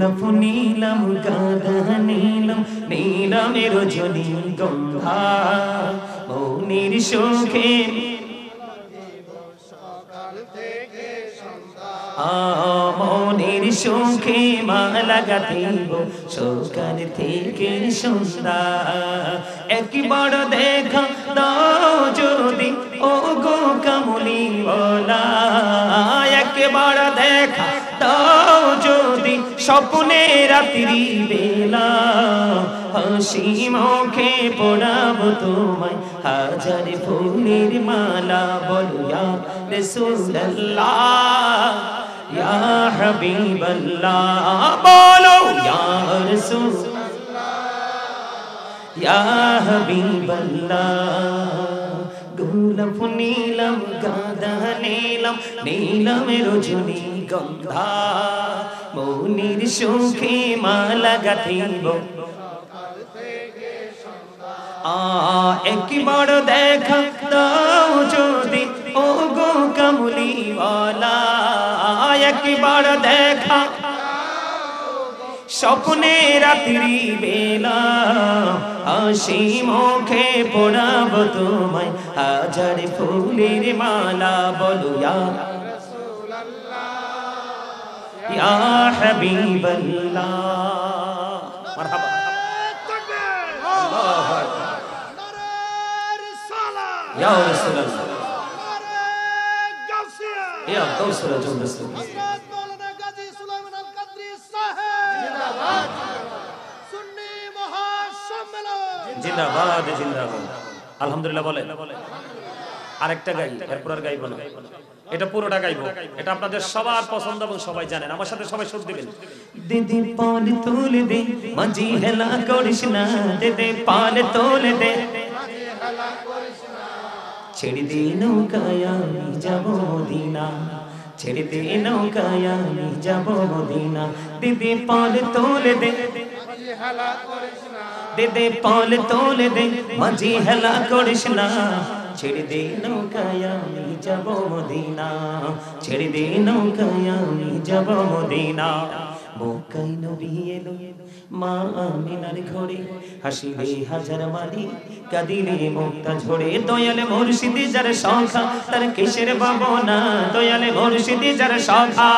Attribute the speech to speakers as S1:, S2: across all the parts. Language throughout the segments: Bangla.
S1: গোলাপ নীলাম গাঁদা নীলাম নীলামে রজনী গন্ধা মনের সুখে মনের সুখে মালা গাঁথিব সকাল থেকে সন্ধ্যা একবার দেখা দাও যদি ও গো কামলিওয়ালা একবার দেখা দাও যদি স্বপ্নে রাত্রি বেলা হাসি মুখে পড়াবো তোমায় হাজার ফুলের মালা বলো ইয়া রাসূলুল্লাহ ইয়া হাবিবাল্লাহ বলো ইয়া রাসূলুল্লাহ ইয়া হাবিবাল্লাহ গোলাপ নীলাম গাঁদা নীলাম নীলামে রজনী গন্ধা মনের সুখে মালা গাঁথিব একবার দেখা দাও যদি ও গো কামলিওয়ালা একবার দেখা স্বপ্নে রাত্রি বেলা হাসি মুখে পড়াবো তোমায় হাজার ফুলের মালা বলো ইয়া রাসূলুল্লাহ ইয়া হাবিবাল্লাহ মারহাবা আল্লাহু আকবার নারে রিসালাত ইয়া রাসূলুল্লাহ নারে গাউসিয়া ইয়া গাউসুল জুলসুল হযরত মাওলানা গাজী সুলাইমান আল কাদরি সাহেব জিন্দাবাদ সুন্নি মহাসম্মেলন জিন্দাবাদ জিন্দাবাদ আলহামদুলিল্লাহ বলেন আরেকটা গাই এরপর আর গাইবো না এটা পুরোটা গাইবো এটা আপনাদের সবার পছন্দ এবং সবাই জানেন আমার সাথে সবাই সুর দিবেন দিদি পাল তোলে দে মাঝি হেলা করিস না দিদি পাল তোলে দে মাঝি হেলা করিস না ছেড়ে দে নৌকায় আমি যাব মদিনা ছেড়ে দে নৌকায় আমি যাব মদিনা দিদি পাল তোলে দে মাঝি হেলা করিস না দিদি পাল তোলে দে মাঝি হেলা করিস না ছেড়ে দে নৌকায় আমি যাব মদিনা ছেড়ে দে নৌকায় আমি যাব মদিনা মক্কায় নবী এলো মা আমিনার ঘরে হাসিবে হাজার মালি কাঁদিলে মুক্তা ঝরে দয়ালে মুর্শিদি যার সংখ্যা তার কিসের ভাবনা দয়ালে মুর্শিদি যার সংখ্যা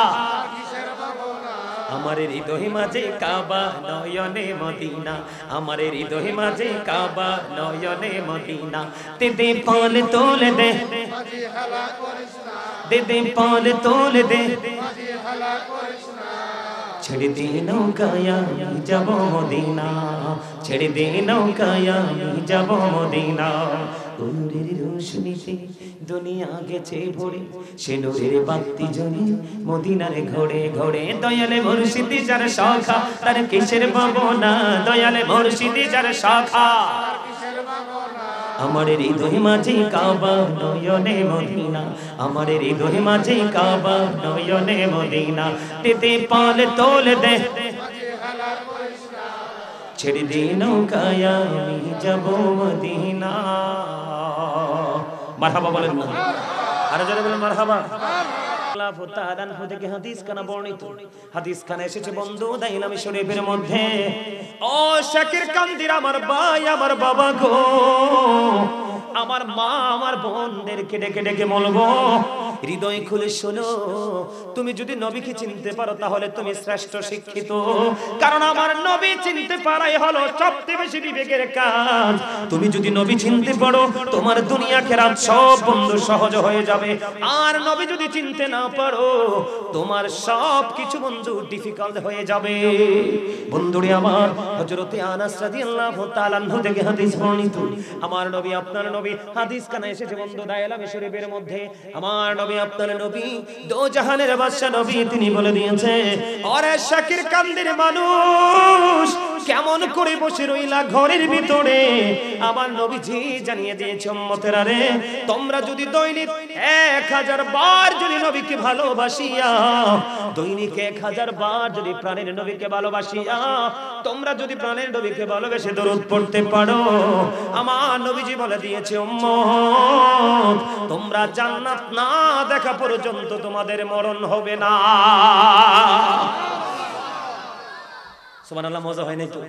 S1: আমার হৃদয় মাঝে কাবা নয়নে মদিনা আমার হৃদয় মাঝে কাবা নয়নে মদিনা দিদি পাল তোলে দে মাঝি হেলা করিস না দিদি পাল তোলে দে মাঝি হেলা করিস না ছেড়ে দে নৌকায় আমি যাব মদিনা ছেড়ে দে নৌকায় আমি যাব মদিনা নূরের রোশনীতে দুনিয়া গেছে ভরে সে নূরের বাতি জ্বলে মদিনার ঘরে ঘরে দয়ালে মুর্শিদি যার শাখা তার কিসের ভাবনা দয়ালে মুর্শিদি যার শাখা আমার হৃদয় মাঝে কাবা নয়নে মদিনা আমার হৃদয় মাঝে কাবা নয়নে মদিনা দিতে পাল তোলে দে ছেড়ে দে নৌকায় আমি যাব মদিনা মারহাবা বলেন না আরে যারা বলেন মারহাবা হাদিস খানা বর্ণিত হাদিস খানা এসেছে বন্ধু দাইলামি শরীফের মধ্যে ও শাকির কান্দির আমার ভাই আমার বাবা গো আমার মা আমার বোনদেরকে ডেকে ডেকে বলবো হৃদয় খুলে শোনো তুমি যদি নবীকে চিনতে পারো তাহলে তুমি শ্রেষ্ঠ শিক্ষিত কারণ আমার নবী চিনতে পারাই হলো সবচেয়ে বেশি বিবেকের কাজ তুমি যদি নবী চিনতে পারো তোমার দুনিয়া খেরাত সব বন্ধু সহজ হয়ে যাবে আর নবী যদি চিনতে না পারো তোমার সব কিছু বন্ধু ডিফিকাল্ট হয়ে যাবে বন্ধুরে আমার হযরতে আনাস রাদিয়াল্লাহু তাআলা আনহু থেকে হাদিস বর্ণিত আমার নবী আপনার নবী হাদিস কানে এসেছে বন্ধু দাইলামি শরীফের মধ্যে আমার নবী আপনার নবী দো জাহানের বাদশা নবী তিনি বলে দিয়েছে ওরে শাকির কান্দির মানুষ কেমন করে বসে রইলা ঘরের ভিতরে আমার নবীজি জানিয়ে দিয়েছে উম্মতেরা রে তোমরা যদি দৈনিক 1000 বার যদি নবীকে ভালোবাসিয়া দৈনিক 1000 বার যদি প্রাণের নবীকে ভালোবাসিয়া তোমরা যদি প্রাণের নবীকে ভালোবেসে দরুদ পড়তে পারো আমার নবীজি বলে দিয়েছে উম্মত তোমরা জান্নাত না দেখা পর্যন্ত তোমাদের মরণ হবে না সুবহানাল্লাহ মজা হয় নাই তো?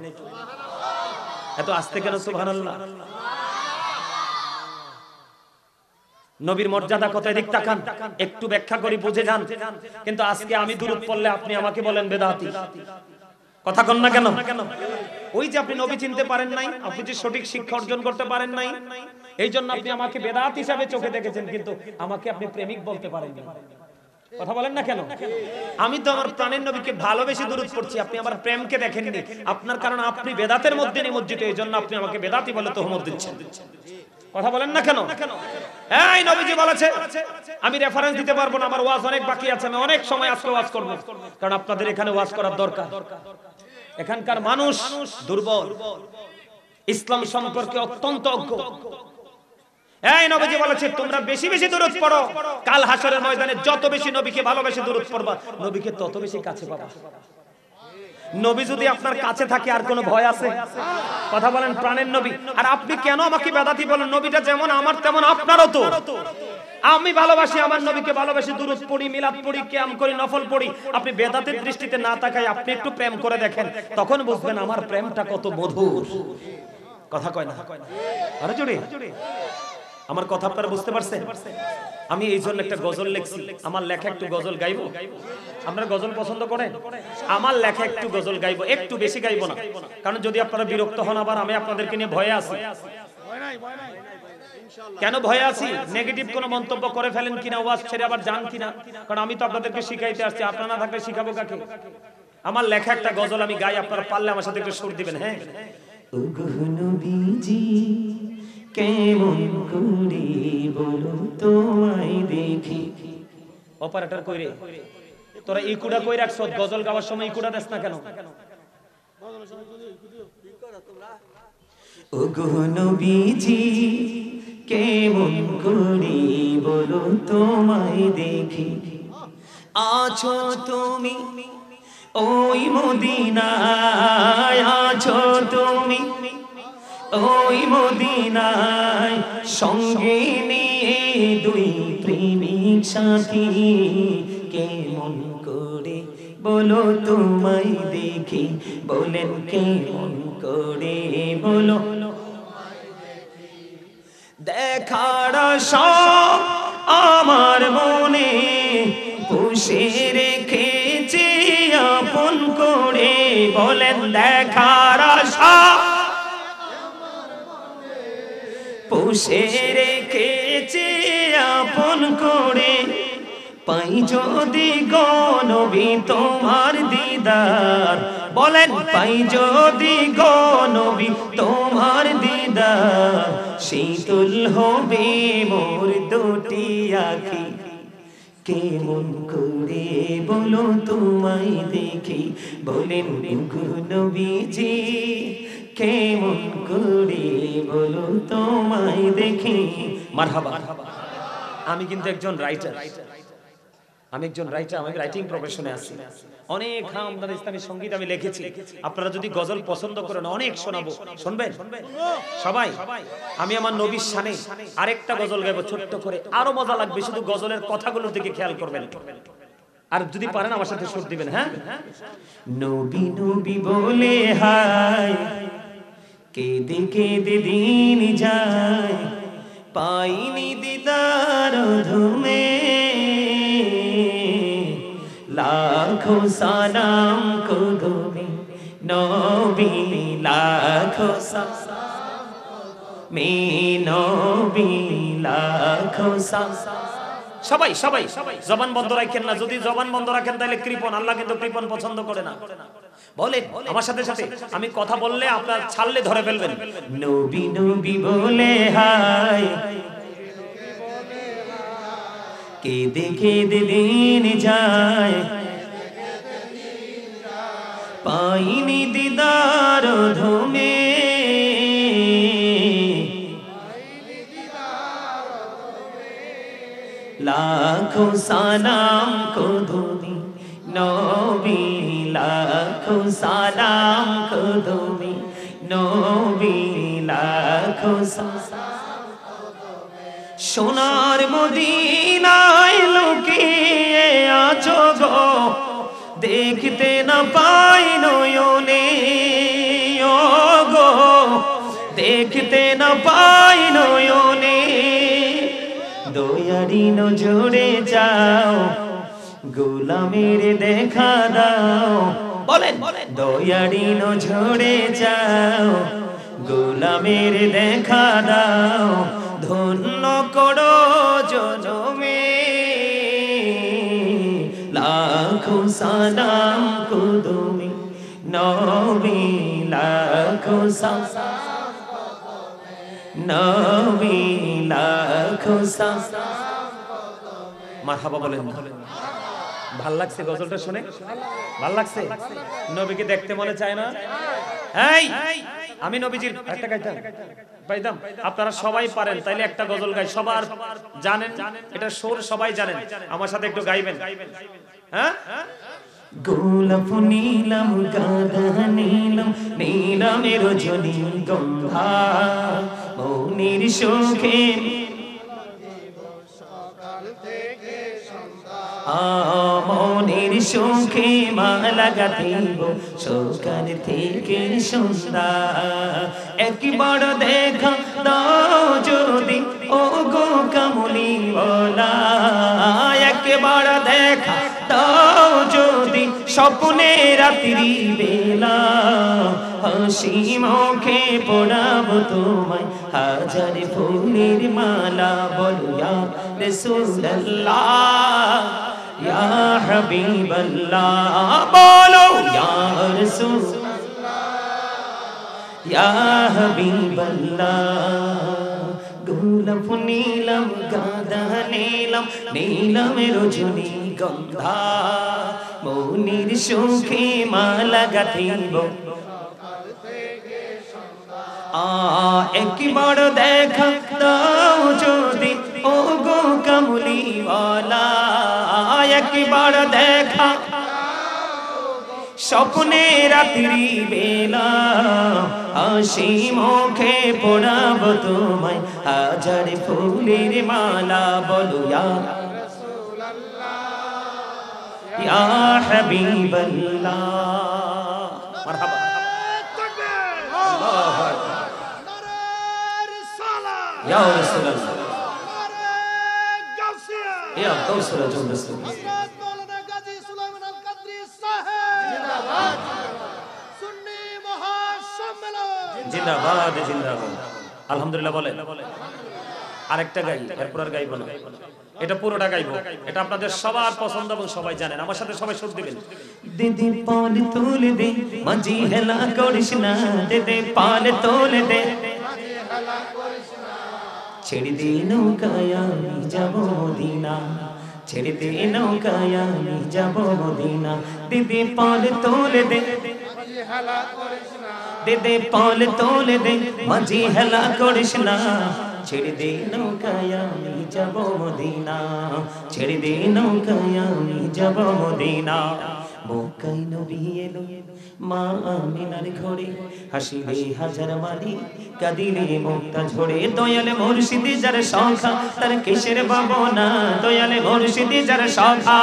S1: এত আস্তে কেন সুবহানাল্লাহ? নবীর মর্যাদা কত, এদিক তাকান, একটু ব্যাখ্যা করি বুঝে যান। কিন্তু আজকে আমি দুরূদ পড়লে আপনি আমাকে বলেন বেদাতি, কথা কন না কেন? ওই যে আপনি নবী চিনতে পারেন নাই, আপনি যে সঠিক শিক্ষা অর্জন করতে পারেন নাই, এই জন্য আপনি আমাকে বেদাত হিসাবে চোখে দেখেছেন, কিন্তু আমাকে আপনি প্রেমিক বলতে পারেননি। কথা বলেন না কেন? আমি তো আমার প্রাণের নবীকে ভালোবেসে দুরূদ পড়ছি, আপনি আমার প্রেমকে দেখেননি। আপনার কারণ আপনি বেদাতের মধ্যে নিমজ্জিত, এই জন্য আপনি আমাকে বেদাতি বলে তোহমত দিচ্ছেন। কথা বলেন না কেন? এই নবীজি বলেছে, আমি রেফারেন্স দিতে পারবো না, আমার ওয়াজ অনেক বাকি আছে, আমি অনেক সময় আজকে ওয়াজ করব, কারণ আপনাদের এখানে ওয়াজ করার দরকার। এখানকার মানুষ দুর্বল, ইসলাম সম্পর্কে অত্যন্ত অজ্ঞ। এই নবীজি বলেছে তোমরা বেশি বেশি দুরূদ পড়ো, কাল হাসরের ময়দানে যত বেশি নবীকে ভালোবেসে দুরূদ পড়বা, নবীকে তত বেশি কাছে পাবা। নবী যদি আপনার কাছে থাকে আর কোনো ভয় আছে? কথা বলেন, প্রাণের নবী। আর আপনি কেন আমাকে বেদাতি বলেন? নবীটা যেমন আমার তেমন আপনারও তো। আমি ভালোবাসি আমার নবীকে, ভালোবাসি, দুরূদ পড়ি, মিলাদ পড়ি, কিয়াম করি, নফল পড়ি। আপনি বেদাতের দৃষ্টিতে না তাকাই আপনি একটু প্রেম করে দেখেন, তখন বুঝবেন আমার প্রেমটা কত মধুর। কথা কয় না? আরে জোরে আমার কথা আপনারা বুঝতে পারছেন? আমি এই জন্য একটা গজল লিখছি, আমার লেখা একটু গজল গাইবো। আপনারা গজল পছন্দ করেন? আমার লেখা একটু গজল গাইবো, একটু বেশি গাইবো না, কারণ যদি আপনারা বিরক্ত হন আবার আমি আপনাদেরকে নিয়ে ভয়ে আছি। কেন ভয়ে আছি? নেগেটিভ কোনো মন্তব্য করে ফেলেন কিনা, ওয়াজ ছেড়ে আবার যান কিনা, কারণ আমি তো আপনাদেরকে শিখাইতে আসছি, আপনারা না থাকলে শিখাবো কাকে? আমার লেখা একটা গজল আমি গাই, আপনারা পারলে আমার সাথে একটু সুর দিবেন। হ্যাঁ, কেমন করে বলো তোমায় দেখি। অপারেটর কইরে তোরা ইকুডা কই রাখছ? গজল গাওয়ার সময় ইকুডা দেস না কেন? ওগো নবীজি কেমন করে বলো তোমায় দেখি, আছো তুমি ওই মদিনায়, আছো তুমি ওই মদিনায়, সঙ্গে নিয়ে দুই প্রেমিক সাথী, কেমন করে বলো তোমায় দেখি, বলেন কেমন করে বলো। দেখার সব আমার মনে পুষে রেখেছি আপন করে, বলেন দেখার সব পুষে রেখেছি আপন করে, পাই যদি গো নবী তোমার দিদার, বলেন পাই যদি গো নবী তোমার দিদার, শীতল হবে মোর দুটি আঁখি, কেমন করে বলো তোমায় দেখি, বলেন গো নবীজি কেমন করে বলো তোমায় দেখি। মারহাবা। আমি কিন্তু একজন রাইটার, আমি রাইটিং প্রফেশনে আছি। অনেক হামদাদ ইসলামী সঙ্গীত আমি লিখেছি। আপনারা যদি গজল পছন্দ করেন অনেক শোনাবো, শুনবেন সবাই? আমি আমার নবীর শানে আরেকটা গজল গাইবো ছোট্ট করে, আরো মজা লাগবে, শুধু গজলের কথাগুলোর দিকে খেয়াল করবেন, আর যদি পারেন আমার সাথে সুর দিবেন। হ্যাঁ, নবী নবী বলে হায় কেঁদে কেঁদে দিন যায়, পাইনি দিদার ধুমে, লাখো সালাম কদমে নবী, লাখো সালাম মে নবী, লাখো সালাম। সবাই সবাই জবান বন্ধ রাখেন না, যদি জবান বন্ধ রাখেন তাহলে কৃপণ, আল্লাহ কিন্তু কৃপণ পছন্দ করে না। বলে আমার সাথে সাথে আমি কথা বললে আপনার ছাড়লে ধরে ফেলবেন। নবী নবী বলে হায় কেঁদে কেঁদে দিন যায়, পাইনি দিদার ধুমে, লাখো সালাম কদমে নবী, লাখো সালাম কদমে নবী, লাখো সালাম কদমে। সোনার মদিনায় লুকিয়ে আছো গো, দেখতে না পাই নয়নে দেখতে না পাই নয়নে দয়ারি নজরে যাও গোলামের দেখা দাও বলেন দয়ারি নজরে যাও গোলামের দেখা দাও ধন্য করো জনমে লাখো সালাম কুদুমি নবী লাখো সালাম নবী লাখো সালাম মারহাবা বলেন ভাল লাগছে গজলটা শুনে ভাল লাগছে নবীকে দেখতে মনে চায় না এই আমি নবীজির একটা গাইতাম পাইতাম আপনারা সবাই পারেন তাইলে একটা গজল গাই সবার জানেন এটা সুর সবাই জানেন আমার সাথে একটু গাইবেন হ্যাঁ গোলাপ নীলম গাধা নীলম নীলমের রজনী গন্ধা মৌনির সুখে মনের সুখে মালা গাঁথিব সকাল থেকে সন্ধ্যা একবার দেখা দাও যদি ও গো কামলিওয়ালা একবার দেখা দাও যদি স্বপ্নে রাত্রি বেলা হাসি মুখে পড়াবো তোমায় হাজার ফুলের মালা বলো ইয়া রাসূলুল্লাহ ইয়া হাবিবাল্লাহ বলো ইয়া রাসূলুল্লাহ ইয়া হাবিবাল্লাহ গোলাপ নীলম গাঁদা নীলম নীলমের রজনী গন্ধা মৌনির সুখে মালা গাঁথিব একবার দেখা দাও যদি ও গো কামলিওয়ালা একবার দেখা স্বপ্নে রাত্রি বেলা হাসি মুখে পড়াবো তোমায় হাজার ফুলের মালা বলো ইয়া রাসূলুল্লাহ ইয়া হাবিবাল্লাহ মারহাবা আল্লাহু আকবার নারে রিসালাত ইয়া রাসূলুল্লাহ নারে গাউসিয়া ইয়া গাউসুল জুলসুল হযরত মাওলানা গাজী সুলাইমান আল কাদরি সাহেব জিন্দাবাদ সুন্নি মহাসম্মেলন জিন্দাবাদ জিন্দাবাদ আলহামদুলিল্লাহ বলে আরেকটা গাই এরপর আর গাইবো না এটা পুরোটা গাইবো এটা আপনাদের সবার পছন্দ এবং সবাই জানেন আমার সাথে সবাই সুর দিবেন দিদি পাল তোলে দে মাঝি হেলা করিস না দিদি পাল তোলে দে মাঝি হেলা করিস না ছেড়ে দে নৌকায় আমি যাব মদিনা ছেড়ে দে নৌকায় আমি যাব মদিনা দিদি পাল তোলে দে মাঝি হেলা করিস না দিদি পাল তোলে দে মাঝি হেলা করিস না ছেড়ে দে নৌকায় আমি যাব মদিনা ছেড়ে দে নৌকায় আমি যাব মদিনা মক্কায় নবী এলো মা আমিনার ঘরে হাসিলে হাজার মালি কাঁদিলে মুক্তা ঝরে দয়ালে মুর্শিদি যার সংখ্যা তার কিসের ভাবনা দয়ালে মুর্শিদি যার সংখ্যা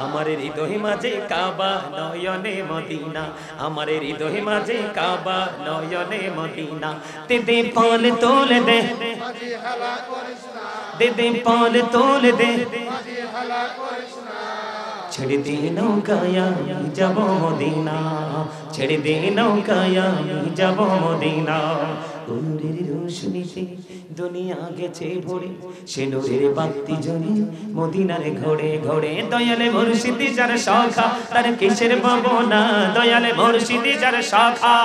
S1: আমার হৃদয় মাঝে কাবা নয়নে মদিনা আমার হৃদয় মাঝে কাবা নয়নে মদিনা দে পাল তোলে দে মাঝি হেলা করিস না দে পাল তোলে দে মাঝি হেলা করিস না ছেড়ে দে নৌকায় আমি যাব মদিনা ছেড়ে দে নৌকায় আমি যাব মদিনা নূরের রোশনীতে দুনিয়া গেছে ভরে সে নূরের বাতি জ্বলে মদিনার ঘরে ঘরে দয়ালে মুর্শিদি যার শাখা তার কিসের ভাবনা দয়ালে মুর্শিদি যার শাখা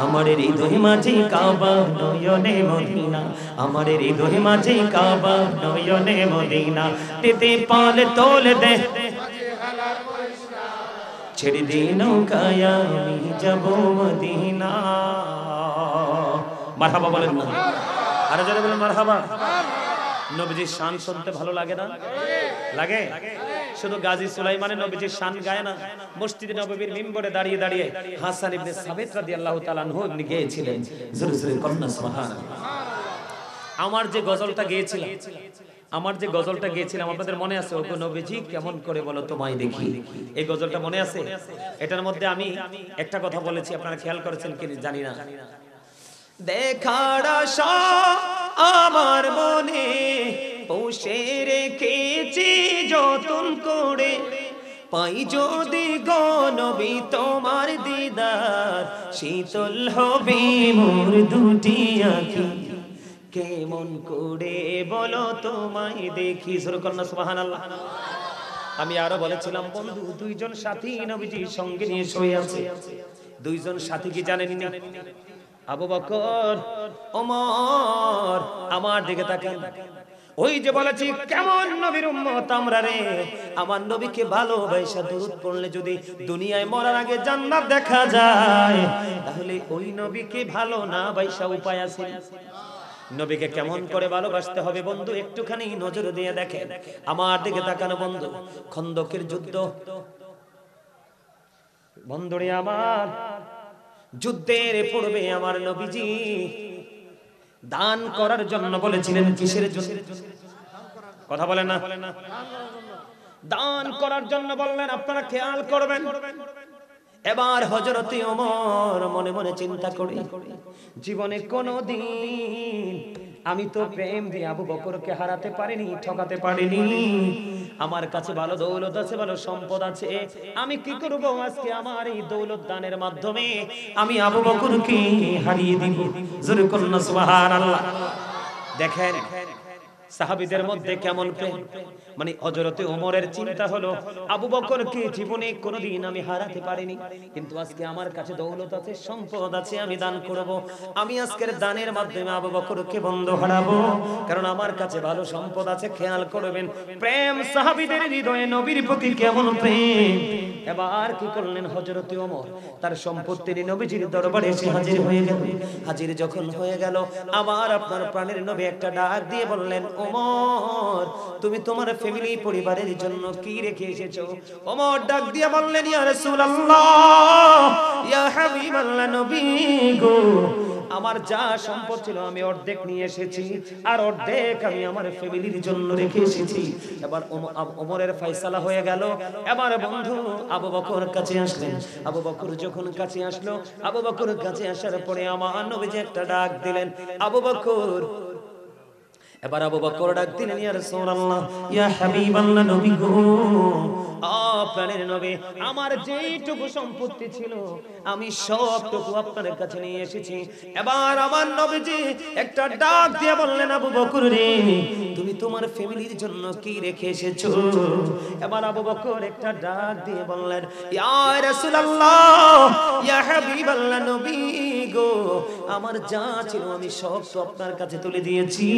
S1: আমার হৃদয় মাঝে কাবা নয়নে মদিনা আমার হৃদয় মাঝে কাবা নয়নে মদিনা তেতে পাল তোলে দে ছেড়ে দে নৌকায় আমি যাব মদিনা মারহাবা বলেন না আরে যারা বলেন মারহাবা নবীজির শান শুনতে ভালো লাগে না লাগে শুধু গাজী সুলাইমানের নবীজির শান গায় না মসজিদে নববীর মিম্বরে দাঁড়িয়ে দাঁড়িয়ে হাসান ইবনে সাবিত রাদিয়াল্লাহু তাআলা আনহু গেয়েছিলেন জোরে জোরে কন্যা সুবহানাল্লাহ আমার যে গজলটা গেয়েছিলাম আমার যে গজলটা গেয়েছিলাম আপনাদের মনে আছে, ওগো নবীজি কেমন করে বলো তোমায় দেখি, এই গজলটা মনে আছে? এটার মধ্যে আমি একটা কথা বলেছি, আপনারা খেয়াল করেছেন কি জানি না। দেখার আশা আমার মনে পুষে রেখেছি যতন করে, পাই যদি গো নবী তোমার দিদার, শীতল হবে মোর দুটি আঁখি, কেমন করে বলো তোমায় দেখি। সুরকন্যা সুবহানাল্লাহ। আমি আরো বলেছিলাম বন্ধু, দুইজন সাথী নবীজির সঙ্গে নিয়ে শুয়ে আছে। দুইজন সাথী কি জানেন? আবু বকর, ওমর। আমার দিকে তাকান। ওই যে বলেছি কেমন নবীর উম্মত আমরা রে, আমার নবীকে ভালোবাসা দরুদ পড়লে যদি দুনিয়ায় মরার আগে জান্নাত দেখা যায়, তাহলে ওই নবীকে ভালো না বাইসা উপায় আছে? নবীকে কেমন করে ভালোবাসতে হবে বন্ধু, একটুখানি নজর দিয়ে দেখেন। আমার দিকে তাকানো বন্ধু। খন্দকের যুদ্ধ বন্ধুরে আমার, যুদ্ধের পূর্বে আমার নবীজি দান করার জন্য বলেছিলেন। কিসের জন্য? কথা বলেন না। দান করার জন্য বললেন। আপনারা খেয়াল করবেন। এবার হযরতে ওমর মনে মনে চিন্তা করে, জীবনে কোনোদিন আমি তো প্রেম দিয়ে আবু বকরকে হারাতে পারিনি, ঠকাতে পারিনি। আমার কাছে ভালো দৌলত আছে, ভালো সম্পদ আছে। আমি কি করব আজকে আমার এই দৌলত দানের মাধ্যমে আমি আবু বকরকে হারিয়ে দিব। জোরে করুন না সুবহানাল্লাহ। দেখেন সাহাবীদের মধ্যে কেমন প্রেম। মানে হযরতে ওমরের চিন্তা হলো, আবু বকরকে জীবনে কোনোদিন আমি হারাতে পারিনি, কিন্তু আজকে আমার কাছে দৌলত আছে, সম্পদ আছে, আমি দান করব। আমি আজকের দানের মাধ্যমে আবু বকরকে বন্ধ হারাবো, কারণ আমার কাছে ভালো সম্পদ আছে। খেয়াল করবেন প্রেম সাহাবীদের হৃদয়ে নবীর প্রতি কেমন প্রেম। এবার কি করলেন হযরতে ওমর? তার সম্পত্তি নিয়ে নবীজির দরবারে এসে হাজির হয়ে গেল। হাজির যখন হয়ে গেল, আবার আপনার প্রাণের নবী একটা ডাক দিয়ে বললেন, ওমর তুমি তোমার ফ্যামিলি পরিবারের জন্য কি রেখে এসেছো? ওমর ডাক দিয়ে বললেন, ইয়া রাসূলুল্লাহ, ইয়া হাবিবাল্লাহ, নবী গো, আমার যা সম্পদ ছিল আমি অর্ধেক নিয়ে এসেছি, আর অর্ধেক আমি আমার ফ্যামিলির জন্য রেখে এসেছি। এবার ওমরের ফয়সালা হয়ে গেল। এবার বন্ধু আবু বকর কাছে আসলেন। আবু বকর যখন কাছে আসলো, আবু বকর কাছে আসার পরে আমার নবীজি একটা ডাক দিলেন, আবু বকর। এবার আবু বকর ডাক দিলেন, ইয়া রাসূলুল্লাহ, ইয়া হাবিবাল্লাহ, নবী গো, আপনার নবী, আমার যেইটুকু সম্পত্তি ছিল আমি সবটুকু আপনার কাছে নিয়ে এসেছি। এবার আমার নবীজি একটা ডাক দিয়ে বললেন, আবু বকর রে, তুমি তোমার ফ্যামিলির জন্য কি রেখে এসেছো? এবার আবু বকর একটা ডাক দিয়ে বললেন, ইয়া রাসূলুল্লাহ, ইয়া হাবিবাল্লাহ, নবী গো, আমার যা ছিল আমি সব তো আপনার কাছে তুলে দিয়েছি,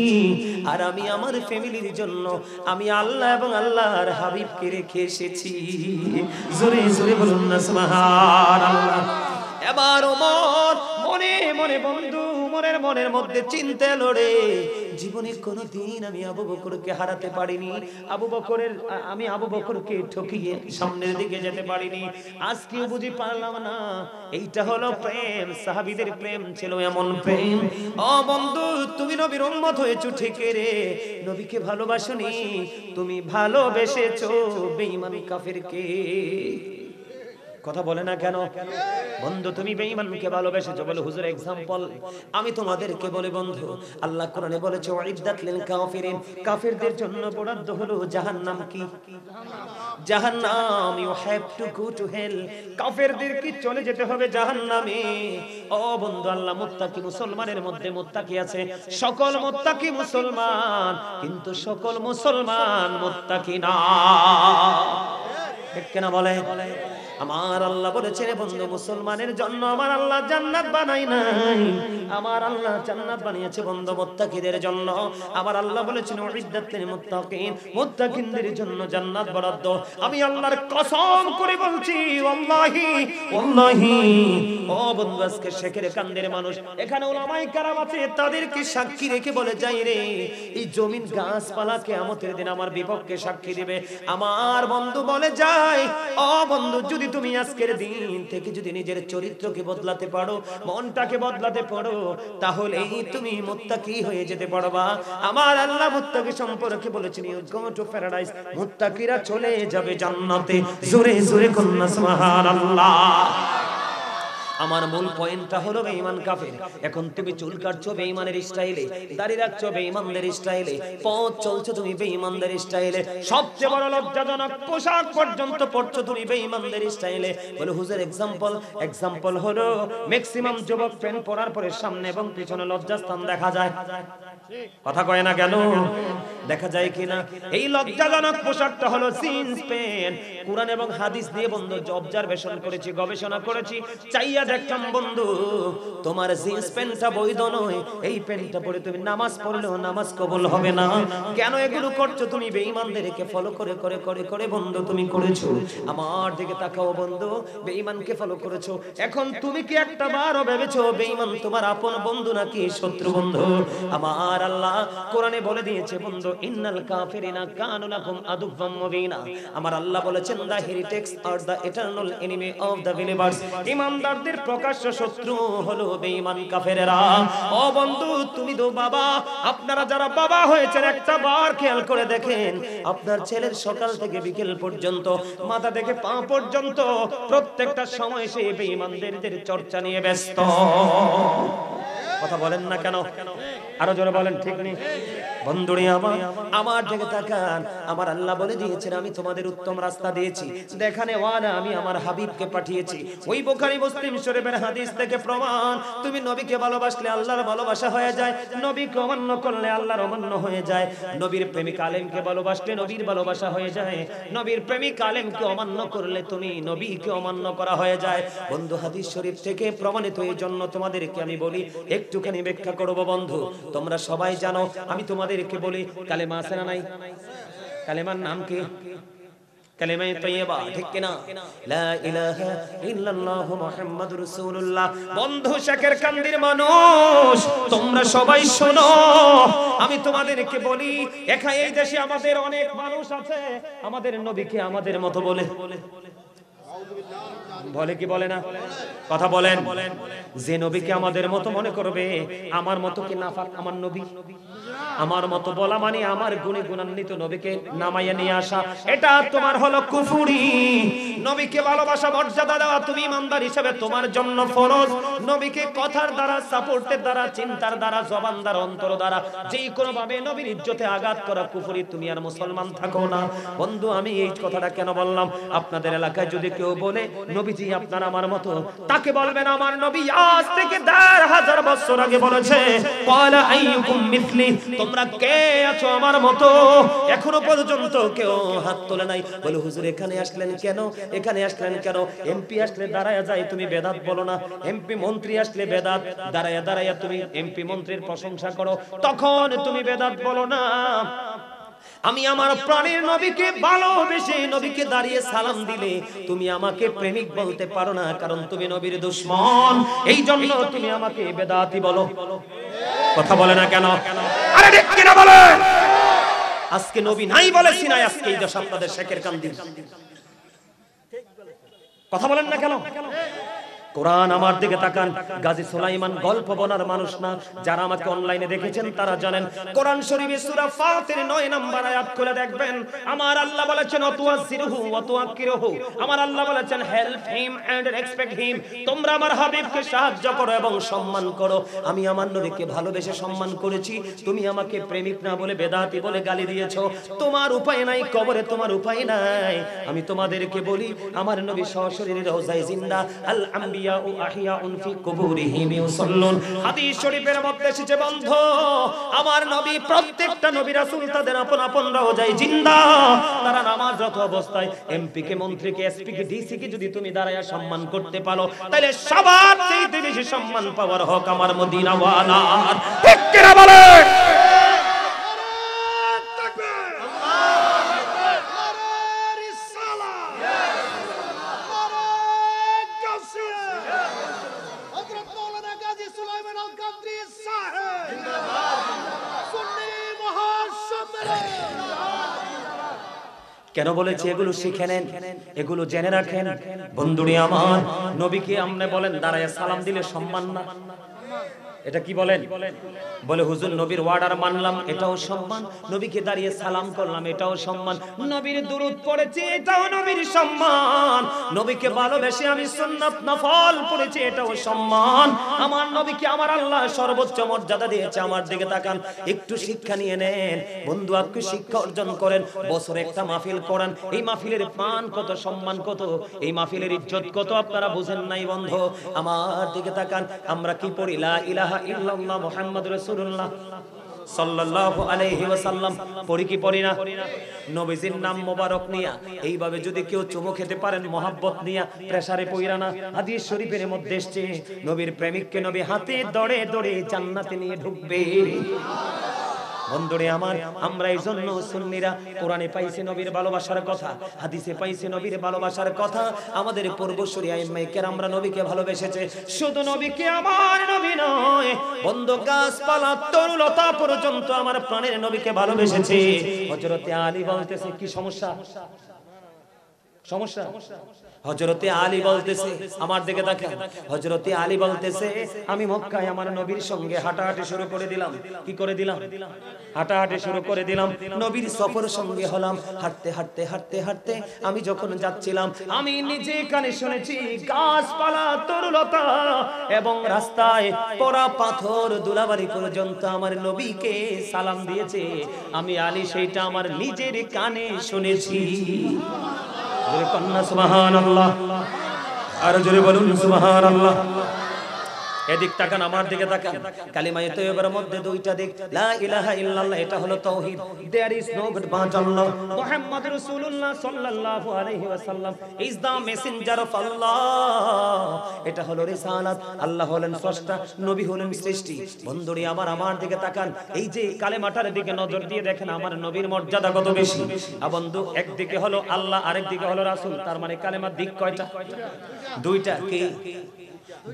S1: আর আমি আমার ফ্যামিলির জন্য আমি আল্লাহ এবং আল্লাহর হাবিবকে রেখে এসেছি। জোরে জোরে বলুন না সুবহানাল্লাহ। এবার ওমর মনে মনে বন্ধু, ওমরের মনের মধ্যে চিন্তা লড়ে, জীবনে কোনোদিন আমি আবু বকরকে হারাতে পারিনি, আমি আবু বকরকে ঠকিয়ে সামনের দিকে যেতে পারিনি, আজকেও বুঝি পারলাম না। এইটা হলো প্রেম। সাহাবীদের প্রেম ছিল এমন প্রেম। ও বন্ধু, তুমি নবীর উম্মত হয়েছো ঠিক রে, নবীকে ভালোবাসোনি, তুমি ভালোবেসেছো বেঈমান কাফিরকে। কথা বলে না কেন বন্ধু? তুমি বেঈমানকে ভালোবেসেছো বলে হুজুর এক্সাম্পল আমি তোমাদেরকে বলে বন্ধু, আল্লাহ কোরআনে বলেছে ওয়াইদাত লিল কাফিরিন, কাফিরদের জন্য বরাদ্দ হলো জাহান্নাম। কি জাহান্নাম? You have to go to hell. কাফিরদের কি চলে যেতে হবে জাহান্নামে। ও বন্ধু, আল্লাহ মুত্তাকি মুসলমানের মধ্যে মুত্তাকি আছে, সকল মুত্তাকি মুসলমান, কিন্তু সকল মুসলমান মুত্তাকি না। ঠিক কিনা বলে? আমার আল্লাহ বলেছে রে বন্ধু, মুসলমানের জন্য আমার আল্লাহ জান্নাত বানাই নাই, আমার আল্লাহ জান্নাত বানিয়েছে বন্ধু মুত্তাকিদের জন্য। আমার আল্লাহ বলেছেন উইদ্দাত লিল মুত্তাকিন, মুত্তাকিনদের জন্য জান্নাত বরাদ্দ। আমি আল্লাহর কসম করে বলছি, ওয়াল্লাহি ওয়াল্লাহি। ও বন্ধু, আজকে শেখের কান্দের মানুষ, এখানে উলামায়ে কেরাম আছে, তাদেরকে সাক্ষী রেখে বলে যাই রে, এই জমিন গাছপালা কিয়ামতের দিন আমার বিপক্ষে সাক্ষী দিবে। আমার বন্ধু বলে যায়, ও বন্ধু, যদি তুমি আজকের দিন থেকে যদি নিজের চরিত্রকে বদলাতে পারো, মনটাকে বদলাতে পারো, তাহলেই তুমি মুত্তাকি হয়ে যেতে পারবা। আমার আল্লাহ মুত্তাকি সম্পর্কে বলেছেন, ইউ গো টু প্যারাডাইস, মুত্তাকিরা চলে যাবে জান্নাতে। জোরে জোরে কন্যা সুবহানাল্লাহ। আমার মূল পয়েন্টটা হলো বেঈমান কাফের। এখন তুমি চুল কাটছো বেঈমানের স্টাইলে, দাড়ি রাখছো বেঈমানদের স্টাইলে, পথ চলছো তুমি বেঈমানদের স্টাইলে, সবচেয়ে বড় লজ্জাজনক পোশাক পর্যন্ত পরছো তুমি বেঈমানদের স্টাইলে। বলে হুজুর এক্সাম্পল হলো ম্যাক্সিমাম যুবক প্যান্ট পরার পরে সামনে এবং পিছনে লজ্জাস্থান দেখা যায়। কথা কয় না কেন? দেখা যায় কিনা? এই লজ্জাজনক পোশাকটা হলো জিন্স প্যান্ট। কুরআন এবং হাদিস দিয়ে বন্ধু অবজারভেশন করেছি, গবেষণা করেছি, চাইয়া দেখলাম বন্ধু তোমার জিন্স প্যান্টটা বৈধ নয়। এই প্যান্টটা পরে তুমি নামাজ পড়লেও নামাজ কবুল হবে না। কেন এগুলো করছো? তুমি বেঈমানদেরকে ফলো করে করে করে করে বন্ধু তুমি করেছো। আমার দিকে তাকাও বন্ধু, বেঈমানকে ফলো করেছো। এখন তুমি কি একটা বারও ভেবেছো বেঈমান তোমার আপন বন্ধু নাকি শত্রু বন্ধু? আমার আল্লাহ কোরআনে বলে দিয়েছে বন্ধু, ইন্নাল কাফিরিনা কানু লাকুম আদুওয়াম মুবিনা। আমার আল্লাহ বলেছেন, the heretics are the eternal enemy of the believers. ঈমানদারদের প্রকাশ্য শত্রু হলো বেঈমান কাফেররা। ও বন্ধু তুমি তো বাবা, আপনারা যারা বাবা হয়েছেন একটা বার খেয়াল করে দেখেন, আপনার ছেলের সকাল থেকে বিকেল পর্যন্ত, মাথা থেকে পা পর্যন্ত প্রত্যেকটা সময় সে বেঈমানদের চর্চা নিয়ে ব্যস্ত। কথা বলেন না কেন? আরো জোরে বলেন, ঠিক নেই? বন্ধুরে আমার দিকে তাকান। আমার আল্লাহ বলে দিয়েছেন, আমি তোমাদের উত্তম রাস্তা দিয়েছি, দেখানে ওয়ালা আমি আমার হাবিবকে পাঠিয়েছি। ওই বুখারী মুসলিম শরীফের হাদিস থেকে প্রমাণ, তুমি নবীকে ভালোবাসলে আল্লাহর ভালোবাসা হয়ে যায়, নবীকে অমান্য করলে আল্লাহর অমান্য হয়ে যায়। নবীর প্রেমিক আলেমকে ভালোবাসলে নবীর ভালোবাসা হয়ে যায়, নবীর প্রেমিক আলেমকে অমান্য করলে তুমি নবীকে অমান্য করা হয়ে যায়। বন্ধু হাদিস শরীফ থেকে প্রমাণিত। এই জন্য তোমাদেরকে আমি বলি, একটুখানি ব্যাখ্যা করব বন্ধু। তোমরা সবাই জানো, আমি তোমাদেরকে বলি কালেমা আছে না নাই? কালেমার নাম কি? কালেমায়ে তাইয়্যিবা, ঠিক কি না? লা ইলাহা ইল্লাল্লাহু মুহাম্মাদুর রাসূলুল্লাহ। বন্ধু শেখের কান্দির মানুষ, তোমরা সবাই শোনো, আমি তোমাদেরকে বলি, এখানে এই দেশে আমাদের অনেক মানুষ আছে আমাদের নবীকে আমাদের মতো বলে কি বলে না? কথা বলেন। যে নবীকে আমাদের মতো মনে করবে, আমার মতো কি নাফাক আমার নবী? আমার মতো বলা মানে আমার গুণে গুণান্বিত নবীকে নামাইয়া নিয়ে আসা, এটা তোমার হলো কুফরি। নবীকে ভালোবাসা মর্যাদা দেওয়া তুমি ইমানদার হিসেবে তোমার জন্য ফরজ। নবীকে কথার দ্বারা, সাপোর্টের দ্বারা, চিন্তার দ্বারা, জবান দ্বারা, অন্তর দ্বারা যে কোনো ভাবে নবীর ইজ্জতে আঘাত করা কুফরি। তুমি আর মুসলমান থাকো না। বন্ধু আমি এই কথাটা কেন বললাম? আপনাদের এলাকায় যদি কেউ বলে নবীজি আপনার আমার মতো, তাকে বলবেন আমার নবী আজ থেকে ১০০০ বছর আগে বলেছে, ক্বালা আইয়ুকুম মিসলি, তোমরা কে আছো আমার মতো? এখনো পর্যন্ত কেউ হাত তোলে নাই। বলে হুজুর এখানে আসলেন কেন? এখানে আসলেন কেন? এমপি আসলে দাঁড়ায়া যায় তুমি বেদাত বলো না, এমপি মন্ত্রী আসলে বেদাত, দাঁড়ায়া দাঁড়ায়া তুমি এমপি মন্ত্রীর প্রশংসা করো, তখন তুমি বেদাত বলো না। আমি আমার প্রাণের নবীকে ভালোবেসে নবীকে দাঁড়িয়ে সালাম দিলে তুমি আমাকে প্রেমিক বলতে পারো না, কারণ তুমি নবীর দুশমন। এই জন্য তুমি আমাকে বেদাতি বলো। কথা বলে না কেন? আরে ঠিক কিনা বলে? আজকে নবী নাই বলেছি না, আজকে এই দেশ আপনাদের শেখের কান্দি। কথা বলেন না কেন? কোরআন আমার দিকে তাকান। গাজী সুলাইমান গল্প বলার মানুষ না। যারা আমাকে অনলাইনে দেখেছেন তারা জানেন, কোরআন শরীফে সূরা ফাতির 9 নম্বর আয়াত খুলে দেখবেন। আমার আল্লাহ বলেছেন ওয়াতুয়াজিরহু ওয়াতুয়াক্কিরহু। আমার আল্লাহ বলেছেন help him and respect him. তোমরা আমার হাবিবকে সাহায্য করো এবং সম্মান করো। আমি আমার নবীকে ভালোবেসে সম্মান করেছি, তুমি আমাকে প্রেমিক না বলে বেদাতি বলে গালি দিয়েছো। তোমার উপায় নাই, কবরে তোমার উপায় নাই। আমি তোমাদেরকে বলি, আমার নবী সশরীরে রওজায়ে জিন্দা, আল আম্বিয়া ও আহিয়াউন ফি কুবুরিহিম ইউসাল্লুন। হাদিস শরীফের মধ্যে এসেছে বন্ধু, আমার নবী প্রত্যেকটা নবী রাসূল তাদের আপন আপন রওজায়ে জিন্দা, তারা নামাজরত অবস্থায় এমপি কে, মন্ত্রী কে, এসপি কে, ডিসি কে যদি তুমি দাঁড়ায়া সম্মান করতে পারো, তাহলে সবার চেয়ে বেশি সম্মান পাওয়ার হক আমার মদিনা ওয়ালার। ঠিক কি না বলেন? কেন বলেছি এগুলো শিখে নেন, এগুলো জেনে রাখেন। বন্ধুরে আমার, নবীকে আপনি বলেন দাঁড়ায় সালাম দিলে সম্মান না? এটা কি বলেন? বলে হুজুর নবীর ওয়ার্ডার মানলাম, এটাও সম্মান। নবীকে দাঁড়িয়ে সালাম করলাম, এটাও সম্মান। নবীর দুরূদ পড়েছি, এটাও নবীর সম্মান। নবীকে ভালোবেসে আমি সুন্নাত নফল পড়েছি, এটাও সম্মান। আমার নবীকে আমার আল্লাহ সর্বোচ্চ মর্যাদা দিয়েছে। আমার দিকে তাকান, একটু শিক্ষা নিয়ে নেন বন্ধু, আপনি শিক্ষা অর্জন করেন। বছরে একটা মাহফিল করেন, এই মাহফিলের মান কত, সম্মান কত, এই মাহফিলের ইজ্জত কত আপনারা বুঝেন নাই বন্ধু। আমার দিকে তাকান, আমরা কি পড়ি? লা ইলাহা ইল্লাল্লাহ মুহাম্মাদুর রাসূলুল্লাহ সাল্লাল্লাহু আলাইহি ওয়াসাল্লাম পড়ি কি পড়ি না? নবীজির নাম মোবারক নিয়া এইভাবে যদি কেউ চুমু খেতে পারেন মহব্বত নিয়া, প্রেসারে পইরা না। হাদিস শরীফের মধ্যে এসেছে নবীর প্রেমিককে নবী হাতে ধরে ধরে জান্নাতে নিয়ে ঢুকবে। বন্ধুরে আমার, আমরা এই জন্য সুন্নিরা কোরআনে পাইছি নবীর ভালোবাসার কথা, হাদিসে পাইছি নবীর ভালোবাসার কথা। আমাদের পূর্বসূরি আইম্মায়ে কেরামরা নবীকে ভালোবেসেছে। শুধু নবীকে আমার নবী নয়, বন্ধু গাছপালা তরুলতা পর্যন্ত আমার প্রাণের নবীকে ভালোবেসেছে। হযরতে আলী বলতেছে, কি সমস্যা? সমস্যা? হযরতে আলী বলতেছে, আমার দিকে দেখেন, হযরতে আলী বলতেছে আমি মক্কায় আমার নবীর সঙ্গে হাঁটাহাঁটি শুরু করে দিলাম। কি করে দিলাম? হাঁটাহাঁটি শুরু করে দিলাম। নবীর সফর সঙ্গে হলাম। হাঁটতে হাঁটতে হাঁটতে হাঁটতে আমি যখন যাচ্ছিলাম, আমি নিজে কানে শুনেছি গাছপালা তরুলতা এবং রাস্তায় পড়া পাথর ধুলাবালি পর্যন্ত আমার নবীকে সালাম দিয়েছে। আমি আলী সেইটা আমার নিজের কানে শুনেছি। সুবহানাল্লাহ, আর জোরে বলুন সুবহানাল্লাহ। এদিক তাকান, আমার দিকে তাকান। কালিমায়ে তয়্যিবার মধ্যে দুইটা দিক, লা ইলাহা ইল্লাল্লাহ এটা হলো তাওহীদ, there is no god but Allah, মুহাম্মাদুর রাসূলুল্লাহ সাল্লাল্লাহু আলাইহি ওয়াসাল্লাম is the messenger of Allah, এটা হলো রিসালাত। আল্লাহ হলেন স্রষ্টা, নবী হলেন সৃষ্টি। বন্ধুরে আমার দিকে তাকান, এই যে কালেমাটার দিকে নজর দিয়ে দেখেন আমার নবীর মর্যাদা কত বেশি। বন্ধু, একদিকে হলো আল্লাহ, আরেকদিকে হলো রাসূল, তার মানে কালেমার দিক কয়টা? দুইটা। কি?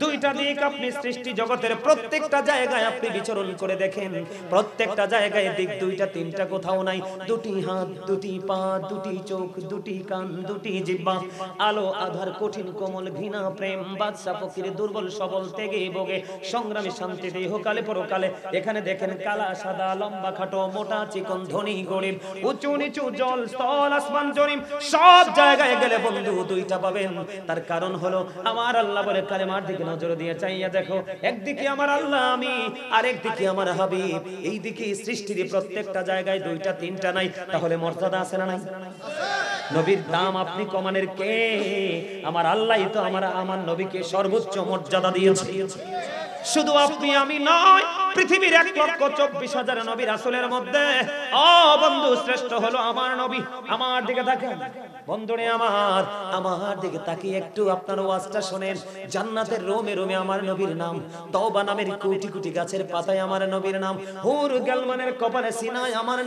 S1: দুইটা দিক। আপনি সৃষ্টি জগতের প্রত্যেকটা জায়গায় আপনি বিচরণ করে দেখেন, প্রত্যেকটা জায়গায় দিক দুইটা তিনটা কোথাও নাই। দুটি হাত, দুটি পা, দুটি চোখ, দুটি কান, দুটি জিহ্বা, আলো আধার, কঠিন কোমল, ঘৃণা প্রেম, বাদশা ফকির, দুর্বল সবল, ত্যাগে ভোগে, সংগ্রামী শান্তি, দেহকালে পরকালে। এখানে দেখেন কালা সাদা, লম্বা খাটো, মোটা চিকন, ধনী গরিব, উঁচু নিচু, জল স্থল, আসমান জমিন, সব জায়গায় গেলে বন্ধু দুইটা পাবেন। তার কারণ হলো আমার আল্লাহ বলে কালেমার দিকে নজর দিয়ে চাইয়া দেখো, একদিকে আমার আল্লাহ আমি, আরেকদিকে আমার হাবিব। এই দিকে সৃষ্টির প্রত্যেকটা জায়গায় দুইটা তিনটা নাই, তাহলে মর্যাদা আছে না নাই? নবীর দাম আপনি কমানের কে? আমার আল্লাহই তো আমার নবীকে সর্বোচ্চ মর্যাদা দিয়েছে। শুধু আপনি আমি নয়, পৃথিবীর 1,24,000 নবী রাসূলের মধ্যে বন্ধু শ্রেষ্ঠ হলো আমার নবী। আমার দিকে দেখেন বন্ধুরে, আমার দিকে তাকিয়ে একটু আপনার ওয়াজটা শুনেন। জান্নাতের রোমে রোমে আমার নবীর নাম, তওবা নামের কোটি কোটি গাছের পাতায় আমার নবীর নাম, হুর গালমানের কপালে সিনায় আমার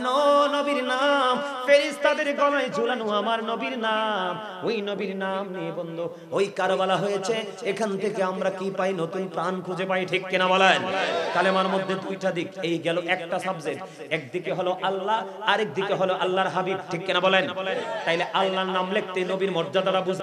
S1: নবীর নাম, ফেরেশতাদের গলায় ঝুলানো আমার নবীর নাম। ওই নবীর নাম নিয়ে বন্ধু ওই কারবালা হয়েছে। এখান থেকে আমরা কি পাই? নতুন প্রাণ খুঁজে পাই, ঠিক কিনা বলেন? কালেমার মধ্যে দুইটা দিক, এই গেল একটা সাবজেক্ট। একদিকে হলো আল্লাহ, আরেক দিকে হলো আল্লাহর হাবিব, ঠিক কিনা বলেন? তাইলে আল্লাহর নাম লিখতে নবীর মর্যাদাটা বুঝ